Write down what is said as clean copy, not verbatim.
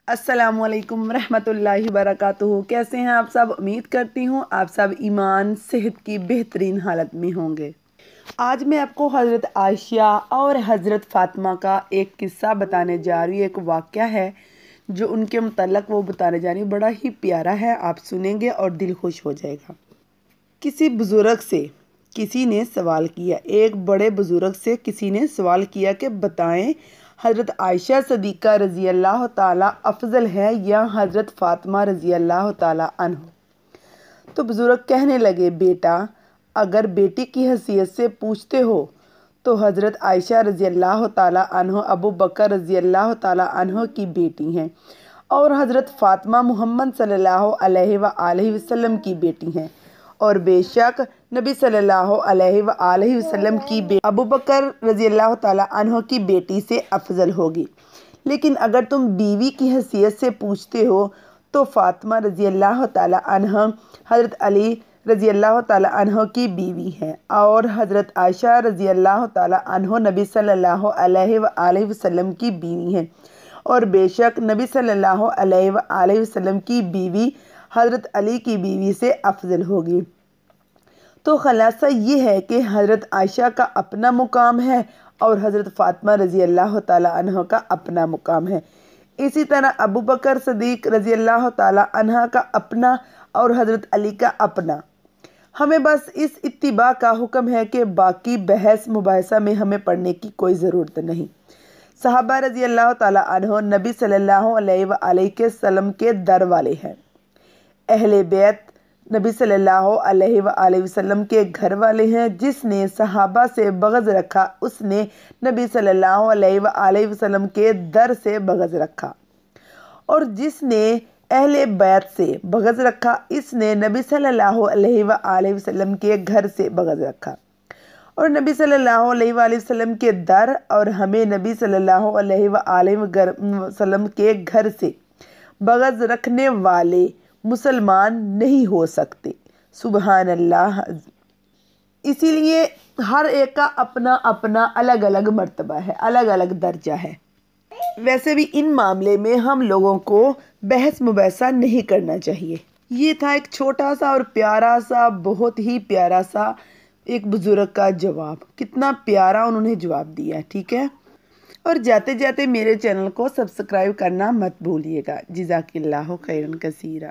السلام علیکم ورحمۃ اللہ وبرکاتہ۔ کیسے ہیں آپ سب؟ امید کرتی ہوں آپ سب ایمان صحت کی بہترین حالت میں ہوں گے۔ آج میں آپ کو حضرت عائشہ اور حضرت فاطمہ کا ایک قصہ بتانے جا رہی ہوں، ایک واقعہ ہے جو ان کے متعلق وہ بتانے جا رہی ہوں۔ بڑا ہی پیارا ہے، آپ سنیں گے اور دل خوش ہو جائے گا۔ کسی بزرگ سے کسی نے سوال کیا، ایک بڑے بزرگ سے کسی نے سوال کیا کہ بتائیں حضرت عائشہ صدیقہ رضی اللہ تعالیٰ افضل ہے یا حضرت فاطمہ رضی اللہ تعالیٰ عنہ؟ تو بزرگ کہنے لگے، بیٹا اگر بیٹی کی حیثیت سے پوچھتے ہو تو حضرت عائشہ رضی اللہ تعالیٰ عنہ ابو بکر رضی اللہ تعالیٰ عنہ کی بیٹی ہیں، اور حضرت فاطمہ محمد صلی اللہ علیہ وآلہ وسلم کی بیٹی ہیں، اور بے شک نبی صلی اللہ علیہ وآلہ وسلم کی بیٹی ابو بکر رضی اللہ تعالیٰ عنہ کی بیٹی سے افضل ہوگی۔ لیکن اگر تم بیوی کی حیثیت سے پوچھتے ہو تو فاطمہ رضی اللہ تعالیٰ عنہ حضرت علی رضی اللہ تعالیٰ عنہ کی بیوی ہیں، اور حضرت عائشہ رضی اللہ تعالیٰ عنہ نبی صلی اللہ علیہ وآلہ وسلم کی بیوی ہیں، اور بے شک نبی صلی اللہ علیہ وآلہ وسلم کی بیوی حضرت علی کی بیوی سے افضل ہوگی۔ تو خلاصہ یہ ہے کہ حضرت عائشہ کا اپنا مقام ہے اور حضرت فاطمہ رضی اللہ تعالیٰ عنہ کا اپنا مقام ہے۔ اسی طرح ابو بکر صدیق رضی اللہ تعالیٰ عنہ کا اپنا اور حضرت علی کا اپنا۔ ہمیں بس اس اتباع کا حکم ہے کہ باقی بحث مباحثہ میں ہمیں پڑھنے کی کوئی ضرورت نہیں۔ صحابہ رضی اللہ تعالیٰ عنہ نبی صلی اللہ علیہ وآلہ وسلم کے در والے ہیں۔ اہل بیت نبی صلی اللہ علیہ وآلہ وسلم کے گھر والے ہیں۔ جس نے صحابہ سے بغض رکھا اس نے نبی صلی اللہ علیہ وآلہ وسلم کے در سے بغض رکھا، اور جس نے اہل بیت سے بغض رکھا اس نے نبی صلی اللہ علیہ وآلہ وسلم کے گھر سے بغض رکھا۔ اور نبی صلی اللہ علیہ وآلہ وسلم کے در اور ہمیں نبی صلی اللہ علیہ وآلہ وسلم کے گھر سے بغض رکھنے والے مسلمان نہیں ہو سکتے۔ سبحان اللہ۔ اسی لیے ہر ایک کا اپنا اپنا الگ الگ مرتبہ ہے، الگ الگ درجہ ہے۔ ویسے بھی ان معاملے میں ہم لوگوں کو بحث مباحثہ نہیں کرنا چاہیے۔ یہ تھا ایک چھوٹا سا اور پیارا سا، بہت ہی پیارا سا ایک بزرگ کا جواب۔ کتنا پیارا انہوں نے جواب دیا، ٹھیک ہے۔ اور جاتے جاتے میرے چینل کو سبسکرائب کرنا مت بھولیے گا۔ جزاک اللہ خیرا کثیرا۔